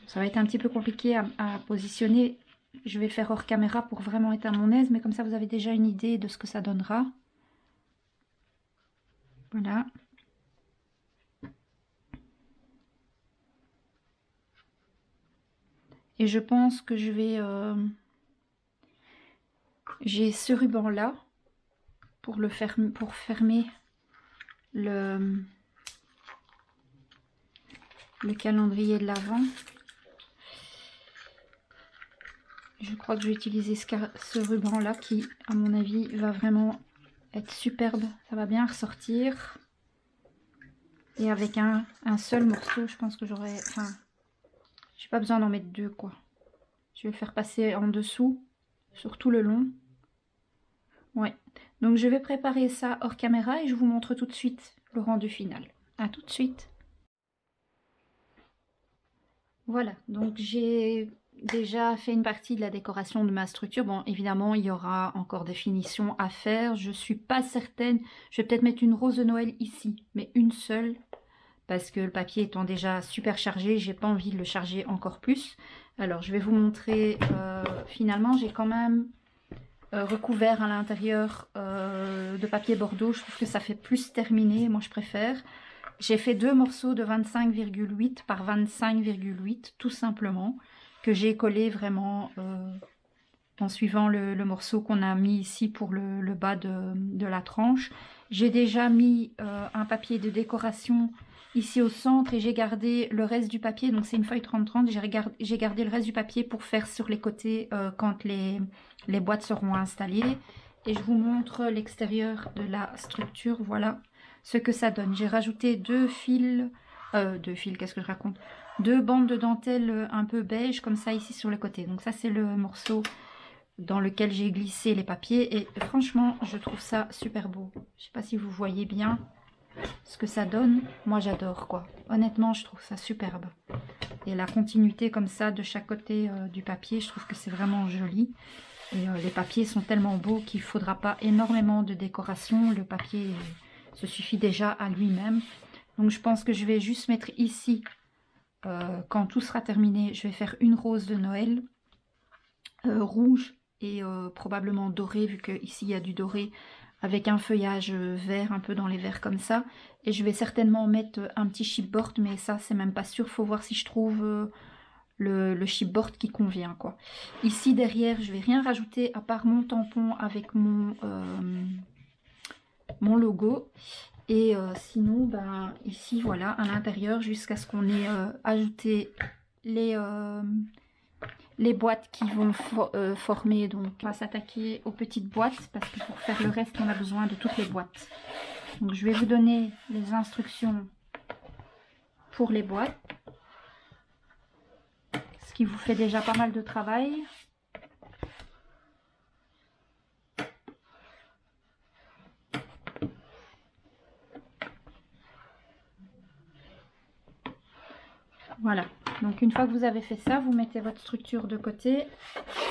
Ça va être un petit peu compliqué à positionner. Je vais le faire hors caméra pour vraiment être à mon aise, mais comme ça vous avez déjà une idée de ce que ça donnera. Voilà. Et je pense que je vais... j'ai ce ruban là pour fermer le calendrier de l'Avent. Je crois que je vais utiliser ce ruban là qui, à mon avis, va vraiment être superbe. Ça va bien ressortir. Et avec un seul morceau, je pense que j'aurais... Enfin, j'ai pas besoin d'en mettre deux, quoi. Je vais le faire passer en dessous, sur tout le long. Ouais. Donc je vais préparer ça hors caméra et je vous montre tout de suite le rendu final. À tout de suite. Voilà, donc j'ai déjà fait une partie de la décoration de ma structure. Bon, évidemment, il y aura encore des finitions à faire. Je suis pas certaine. Je vais peut-être mettre une rose de Noël ici, mais une seule. Parce que le papier étant déjà super chargé, j'ai pas envie de le charger encore plus. Alors, je vais vous montrer. Finalement, j'ai quand même recouvert à l'intérieur de papier bordeaux. Je trouve que ça fait plus terminé. Moi, je préfère. J'ai fait deux morceaux de 25,8 par 25,8 tout simplement, que j'ai collé vraiment en suivant le morceau qu'on a mis ici pour le bas de la tranche. J'ai déjà mis un papier de décoration ici au centre et j'ai gardé le reste du papier, donc c'est une feuille 30-30, j'ai gardé le reste du papier pour faire sur les côtés quand les boîtes seront installées. Et je vous montre l'extérieur de la structure, voilà ce que ça donne. J'ai rajouté deux fils, qu'est-ce que je raconte? Deux bandes de dentelle un peu beige comme ça ici sur le côté. Donc ça c'est le morceau dans lequel j'ai glissé les papiers et franchement je trouve ça super beau. Je sais pas si vous voyez bien ce que ça donne. Moi j'adore quoi. Honnêtement je trouve ça superbe. Et la continuité comme ça de chaque côté du papier, je trouve que c'est vraiment joli. Et les papiers sont tellement beaux qu'il ne faudra pas énormément de décoration. Le papier se suffit déjà à lui-même. Donc je pense que je vais juste mettre ici, quand tout sera terminé, je vais faire une rose de Noël, rouge et probablement doré, vu qu'ici il y a du doré, avec un feuillage vert, un peu dans les verts comme ça. Et je vais certainement mettre un petit chipboard, mais ça c'est même pas sûr, faut voir si je trouve... le chipboard qui convient quoi. Ici derrière je vais rien rajouter à part mon tampon avec mon logo et sinon ben ici voilà à l'intérieur jusqu'à ce qu'on ait ajouté les boîtes qui vont former. Donc on va s'attaquer aux petites boîtes parce que pour faire le reste on a besoin de toutes les boîtes. Donc je vais vous donner les instructions pour les boîtes, qui vous fait déjà pas mal de travail. Voilà. Donc une fois que vous avez fait ça, vous mettez votre structure de côté.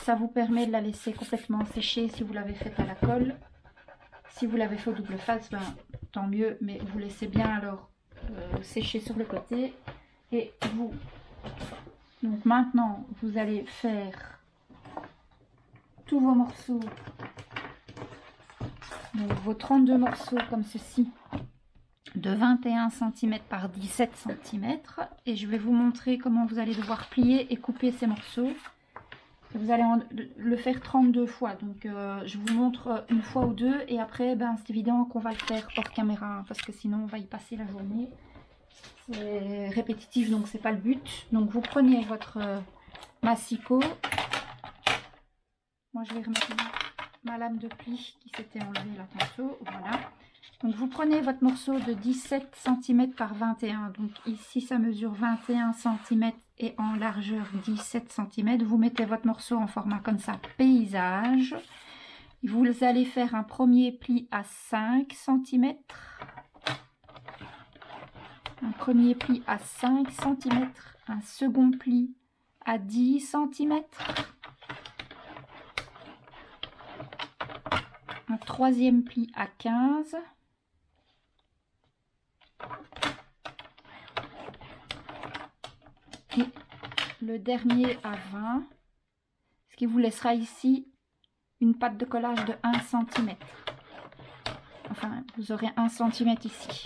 Ça vous permet de la laisser complètement sécher si vous l'avez faite à la colle. Si vous l'avez fait au double face, ben, tant mieux, mais vous laissez bien alors sécher sur le côté. Et vous, donc maintenant, vous allez faire tous vos morceaux, donc vos 32 morceaux comme ceci, de 21 cm par 17 cm. Et je vais vous montrer comment vous allez devoir plier et couper ces morceaux. Vous allez le faire 32 fois, donc je vous montre une fois ou deux, et après ben, c'est évident qu'on va le faire hors caméra, parce que sinon on va y passer la journée. C'est répétitif, donc c'est pas le but. Donc vous prenez votre massicot. Moi je vais remettre ma lame de pli qui s'était enlevée là tantôt, voilà. Donc vous prenez votre morceau de 17 cm par 21, donc ici ça mesure 21 cm et en largeur 17 cm. Vous mettez votre morceau en format comme ça, paysage. Vous allez faire un premier pli à 5 cm, un premier pli à 5 cm, un second pli à 10 cm, un troisième pli à 15 cm, et le dernier à 20, ce qui vous laissera ici une patte de collage de 1 cm. Enfin, vous aurez 1 cm ici.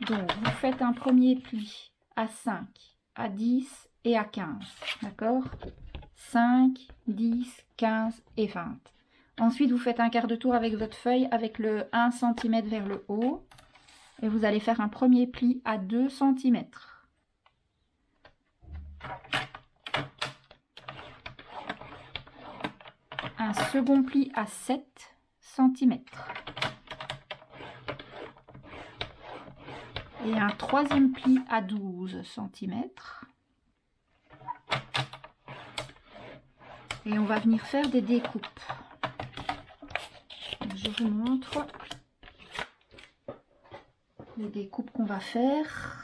Donc, vous faites un premier pli à 5, à 10 et à 15. D'accord? 5, 10, 15 et 20. Ensuite, vous faites un quart de tour avec votre feuille avec le 1 cm vers le haut. Et vous allez faire un premier pli à 2 cm. Un second pli à 7 cm. Et un troisième pli à 12 cm. Et on va venir faire des découpes. Je vous montre les découpes qu'on va faire.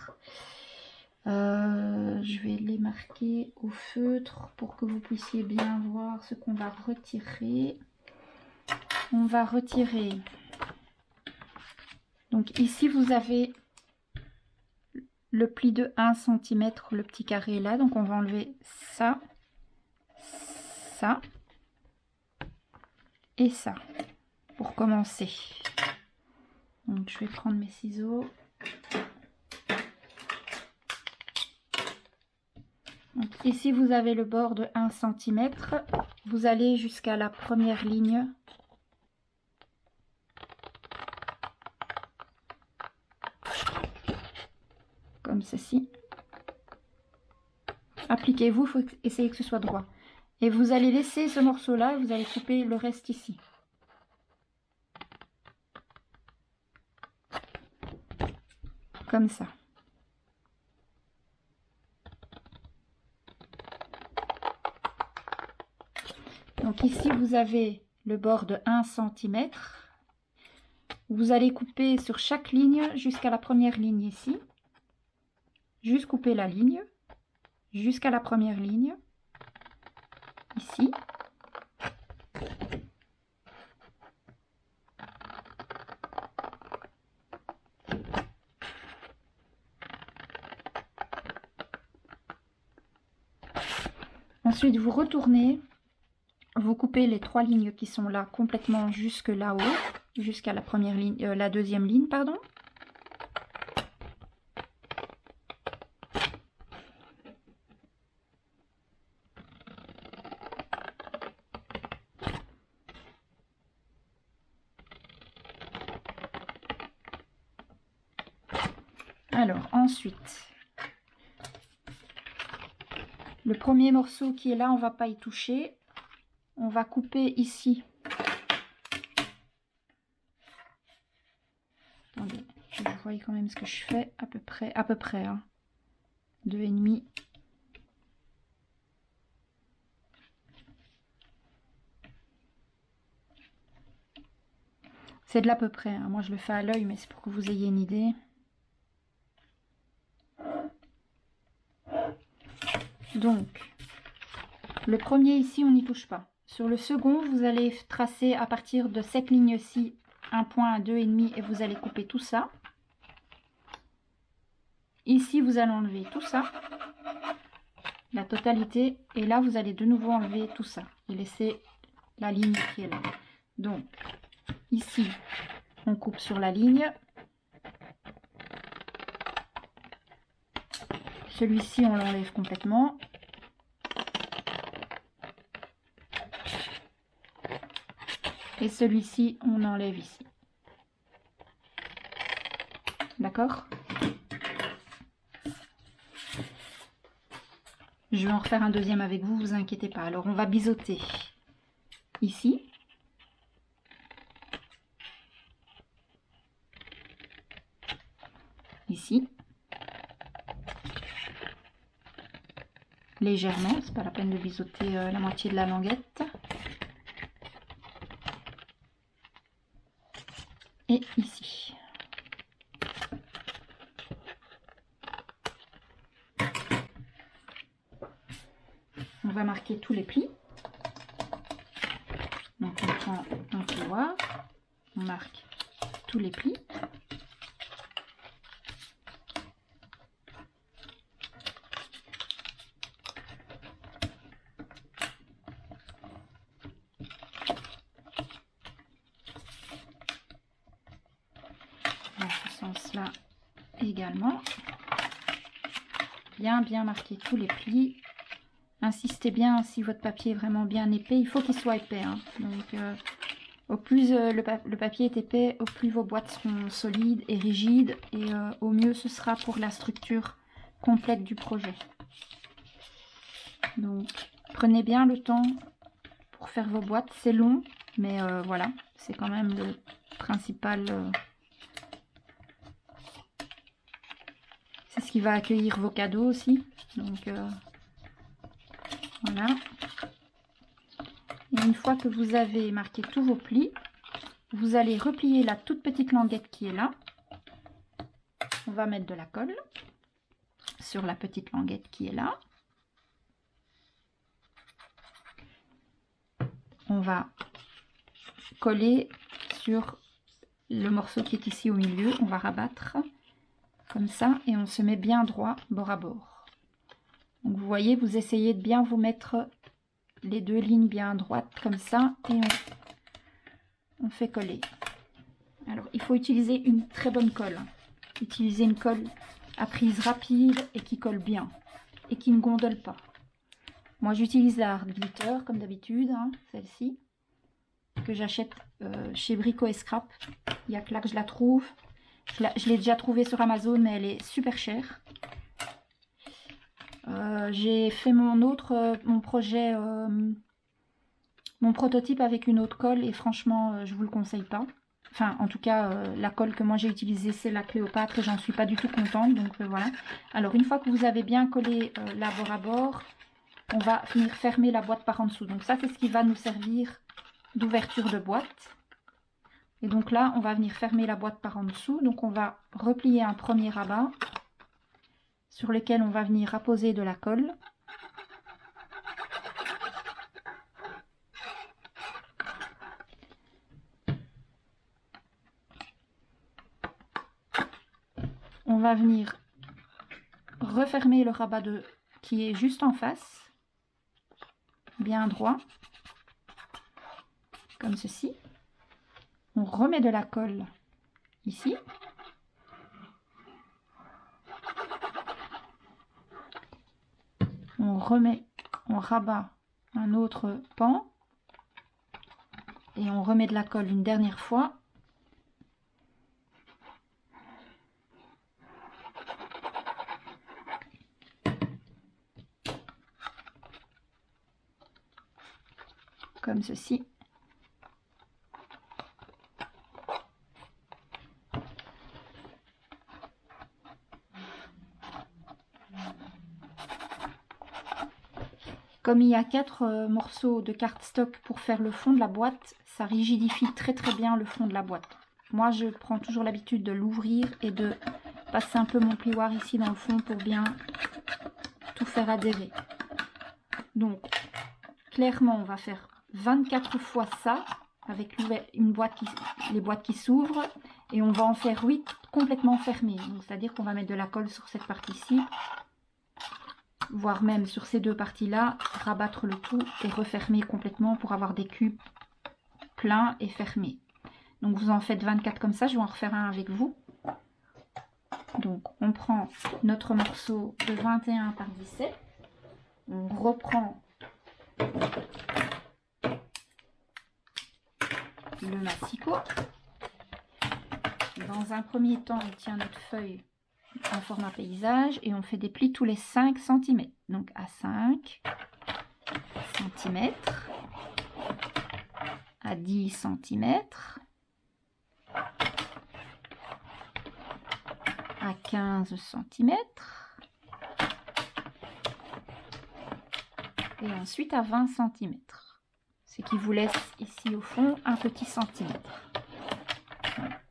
Je vais les marquer au feutre pour que vous puissiez bien voir ce qu'on va retirer. On va retirer. Donc ici vous avez le pli de 1 cm, le petit carré là. Donc on va enlever ça, ça et ça pour commencer. Donc je vais prendre mes ciseaux. Donc ici vous avez le bord de 1 cm. Vous allez jusqu'à la première ligne. Comme ceci. Appliquez-vous, il faut essayer que ce soit droit. Et vous allez laisser ce morceau là, vous allez couper le reste ici. Comme ça. Donc ici vous avez le bord de 1 cm. Vous allez couper sur chaque ligne jusqu'à la première ligne ici. Juste couper la ligne jusqu'à la première ligne ici. Ensuite vous retournez, vous coupez les 3 lignes qui sont là complètement jusque là-haut, jusqu'à la première ligne, la deuxième ligne, pardon. Alors ensuite, le premier morceau qui est là, on va pas y toucher. On va couper ici. Attendez, je vous voyez quand même ce que je fais à peu près, hein. 2,5. C'est de l'à peu près, hein. Moi je le fais à l'œil, mais c'est pour que vous ayez une idée. Donc, le premier ici, on n'y touche pas. Sur le second, vous allez tracer à partir de cette ligne-ci un point à 2,5 et vous allez couper tout ça. Ici, vous allez enlever tout ça, la totalité, et là, vous allez de nouveau enlever tout ça et laisser la ligne qui est là. Donc, ici, on coupe sur la ligne. Celui-ci, on l'enlève complètement. Et celui-ci, on enlève ici. D'accord? Je vais en refaire un deuxième avec vous, vous inquiétez pas. Alors, on va biseauter ici. Ici. Légèrement, c'est pas la peine de biseauter la moitié de la languette. Et ici. On va marquer tous les plis. Donc on prend un couloir, on marque tous les plis. Dans ce sens-là également. Bien marquer tous les plis. Insistez bien, si votre papier est vraiment bien épais, il faut qu'il soit épais. Hein. Donc, au plus le papier est épais, au plus vos boîtes seront solides et rigides. Et au mieux, ce sera pour la structure complète du projet. Donc, prenez bien le temps pour faire vos boîtes. C'est long, mais voilà, c'est quand même le principal. C'est ce qui va accueillir vos cadeaux aussi. Donc, voilà. Et une fois que vous avez marqué tous vos plis, vous allez replier la toute petite languette qui est là. On va mettre de la colle sur la petite languette qui est là. On va coller sur le morceau qui est ici au milieu. On va rabattre comme ça et on se met bien droit bord à bord. Donc vous voyez, vous essayez de bien vous mettre les deux lignes bien droites comme ça et on fait coller. Alors il faut utiliser une très bonne colle. Utilisez une colle à prise rapide et qui colle bien et qui ne gondole pas. Moi j'utilise la Art Glitter comme d'habitude, hein, celle-ci que j'achète chez Brico & Scrap. Il n'y a que là que je la trouve. Je l'ai déjà trouvée sur Amazon mais elle est super chère. J'ai fait mon projet, mon prototype avec une autre colle et franchement je vous le conseille pas. Enfin en tout cas la colle que moi j'ai utilisée c'est la Cléopâtre et j'en suis pas du tout contente, donc voilà. Alors une fois que vous avez bien collé la bord à bord, on va venir fermer la boîte par en dessous. Donc ça c'est ce qui va nous servir d'ouverture de boîte. Et donc là on va venir fermer la boîte par en dessous. Donc on va replier un premier rabat sur lequel on va venir apposer de la colle. On va venir refermer le rabat qui est juste en face, bien droit, comme ceci. On remet de la colle ici. On rabat un autre pan et on remet de la colle une dernière fois. Comme ceci. Comme il y a 4 morceaux de cardstock pour faire le fond de la boîte, ça rigidifie très bien le fond de la boîte. Moi, je prends toujours l'habitude de l'ouvrir et de passer un peu mon plioir ici dans le fond pour bien tout faire adhérer. Donc, clairement, on va faire 24 fois ça avec une boîte les boîtes qui s'ouvrent et on va en faire 8 complètement fermées. C'est-à-dire qu'on va mettre de la colle sur cette partie-ci, voire même sur ces deux parties-là, rabattre le tout et refermer complètement pour avoir des cubes pleins et fermés. Donc vous en faites 24 comme ça, je vais en refaire un avec vous. Donc on prend notre morceau de 21 par 17, on reprend le massicot. Dans un premier temps, on tient notre feuille en format paysage et on fait des plis tous les 5 cm. Donc à 5 cm, à 10 cm, à 15 cm et ensuite à 20 cm. Ce qui vous laisse ici au fond un petit centimètre.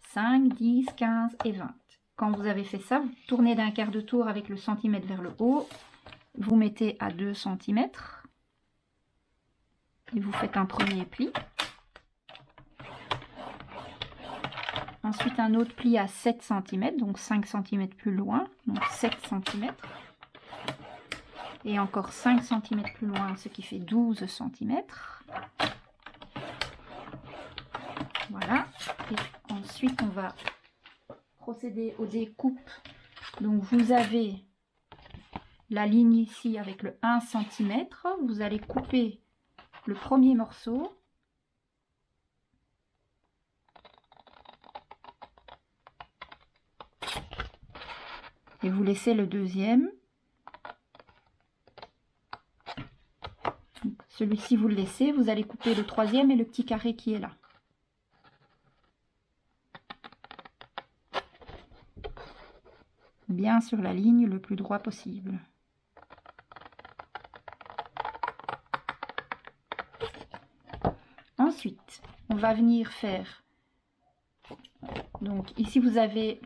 5, 10, 15 et 20. Quand vous avez fait ça, vous tournez d'un quart de tour avec le centimètre vers le haut. Vous mettez à 2 cm. Et vous faites un premier pli. Ensuite, un autre pli à 7 cm, donc 5 cm plus loin, donc 7 cm. Et encore 5 cm plus loin, ce qui fait 12 cm. Voilà. Et ensuite, on va procéder aux découpes. Donc, vous avez la ligne ici avec le 1 cm. Vous allez couper le premier morceau. Et vous laissez le deuxième. Celui-ci, vous le laissez. Vous allez couper le troisième et le petit carré qui est là. Bien sur la ligne le plus droit possible. Ensuite, on va venir faire, donc ici vous avez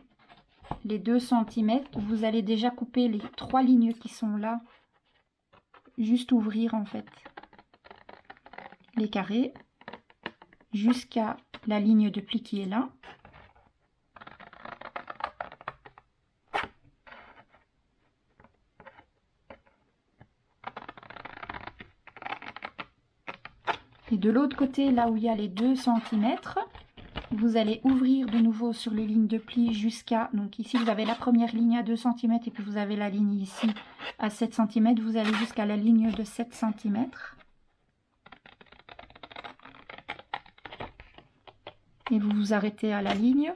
les 2 cm, vous allez déjà couper les 3 lignes qui sont là, juste ouvrir en fait les carrés jusqu'à la ligne de pli qui est là. Et de l'autre côté, là où il y a les 2 cm, vous allez ouvrir de nouveau sur les lignes de pli jusqu'à... Donc ici, vous avez la première ligne à 2 cm et puis vous avez la ligne ici à 7 cm. Vous allez jusqu'à la ligne de 7 cm. Et vous vous arrêtez à la ligne.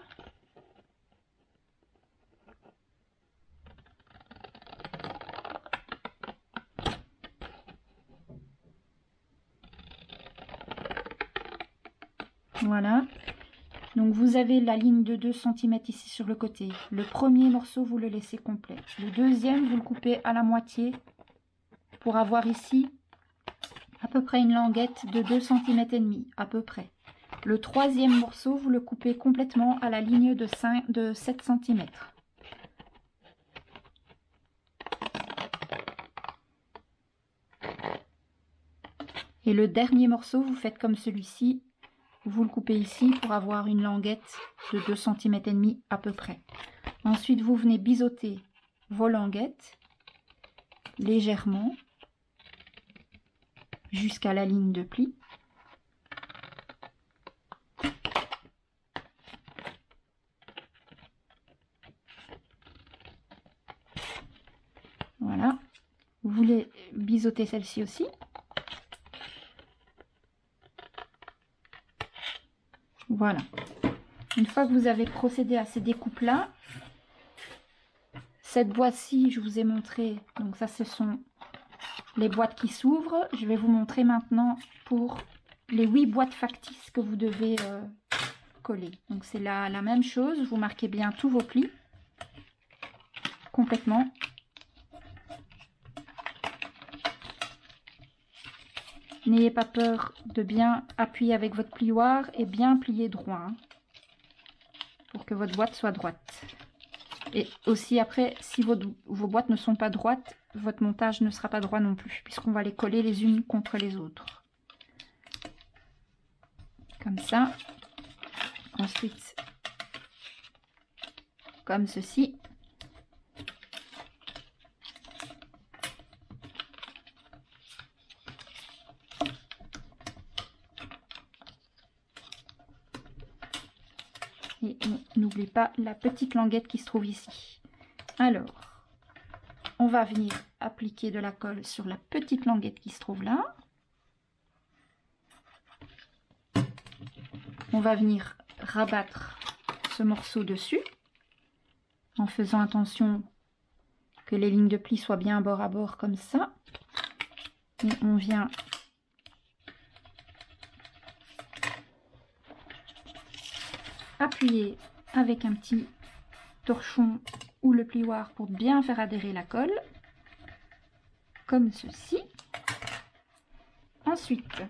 Voilà. Donc vous avez la ligne de 2 cm ici sur le côté. Le premier morceau, vous le laissez complet. Le deuxième, vous le coupez à la moitié pour avoir ici à peu près une languette de 2 cm et demi, à peu près. Le troisième morceau, vous le coupez complètement à la ligne de 7 cm. Et le dernier morceau, vous faites comme celui-ci. Vous le coupez ici pour avoir une languette de 2 cm et demi à peu près. Ensuite, vous venez biseauter vos languettes légèrement jusqu'à la ligne de pli. Voilà. Vous voulez biseauter celle-ci aussi. Voilà. Une fois que vous avez procédé à ces découpes-là, cette boîte-ci, je vous ai montré, donc ça ce sont les boîtes qui s'ouvrent. Je vais vous montrer maintenant pour les 8 boîtes factices que vous devez coller. Donc c'est la même chose, vous marquez bien tous vos plis, complètement. N'ayez pas peur de bien appuyer avec votre plioir et bien plier droit, hein, pour que votre boîte soit droite. Et aussi après, si vos boîtes ne sont pas droites, votre montage ne sera pas droit non plus, puisqu'on va les coller les unes contre les autres. Comme ça. Ensuite, comme ceci. Et on n'oublie pas la petite languette qui se trouve ici. Alors, on va venir appliquer de la colle sur la petite languette qui se trouve là. On va venir rabattre ce morceau dessus en faisant attention que les lignes de pli soient bien bord à bord comme ça. Et on vient appuyer avec un petit torchon ou le plioir pour bien faire adhérer la colle, comme ceci. Ensuite,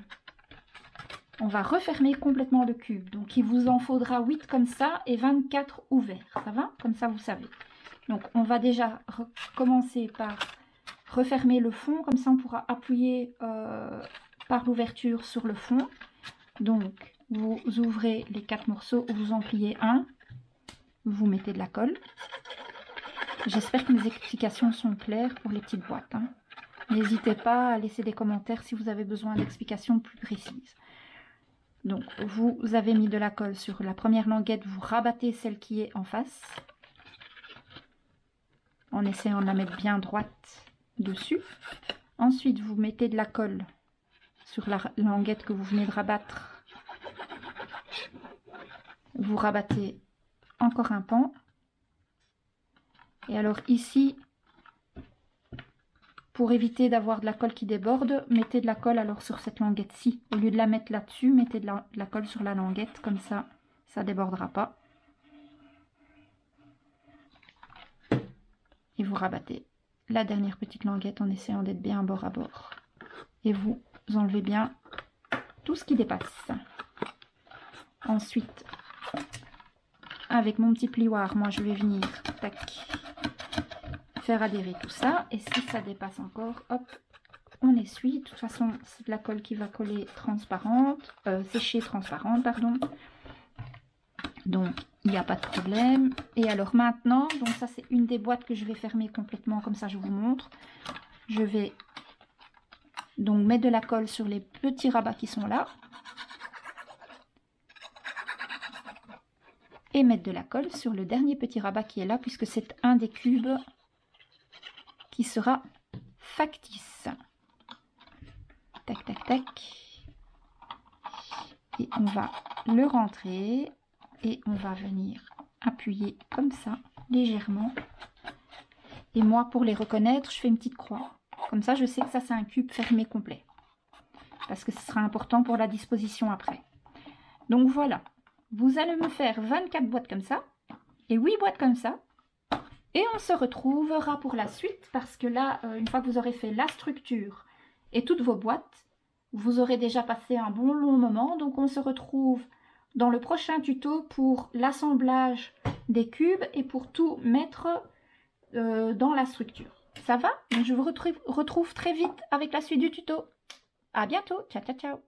on va refermer complètement le cube. Donc, il vous en faudra 8 comme ça et 24 ouverts. Ça va? Comme ça, vous savez. Donc, on va déjà commencer par refermer le fond. Comme ça, on pourra appuyer par l'ouverture sur le fond. Donc, vous ouvrez les 4 morceaux, vous en pliez un. Vous mettez de la colle. J'espère que mes explications sont claires pour les petites boîtes. Hein. N'hésitez pas à laisser des commentaires si vous avez besoin d'explications plus précises. Donc, vous avez mis de la colle sur la première languette, vous rabattez celle qui est en face, en essayant de la mettre bien droite dessus. Ensuite, vous mettez de la colle sur la languette que vous venez de rabattre. Vous rabattez encore un pan. Et alors ici, pour éviter d'avoir de la colle qui déborde, mettez de la colle alors sur cette languette-ci. Au lieu de la mettre là-dessus, mettez de la colle sur la languette, comme ça, ça ne débordera pas. Et vous rabattez la dernière petite languette en essayant d'être bien bord à bord. Et vous enlevez bien tout ce qui dépasse. Ensuite, avec mon petit plioir, moi je vais venir, tac, faire adhérer tout ça. Et si ça dépasse encore, hop, on essuie. De toute façon, c'est de la colle qui va coller transparente, sécher transparente, pardon. Donc, il n'y a pas de problème. Et alors maintenant, donc ça c'est une des boîtes que je vais fermer complètement, comme ça je vous montre. Je vais donc mettre de la colle sur les petits rabats qui sont là. Et mettre de la colle sur le dernier petit rabat qui est là, puisque c'est un des cubes qui sera factice. Tac, tac, tac. Et on va le rentrer et on va venir appuyer comme ça, légèrement. Et moi, pour les reconnaître, je fais une petite croix. Comme ça, je sais que ça, c'est un cube fermé complet. Parce que ce sera important pour la disposition après. Donc voilà. Vous allez me faire 24 boîtes comme ça et 8 boîtes comme ça. Et on se retrouvera pour la suite parce que là, une fois que vous aurez fait la structure et toutes vos boîtes, vous aurez déjà passé un bon long moment. Donc on se retrouve dans le prochain tuto pour l'assemblage des cubes et pour tout mettre dans la structure. Ça va? Donc je vous retrouve très vite avec la suite du tuto. À bientôt. Ciao, ciao, ciao.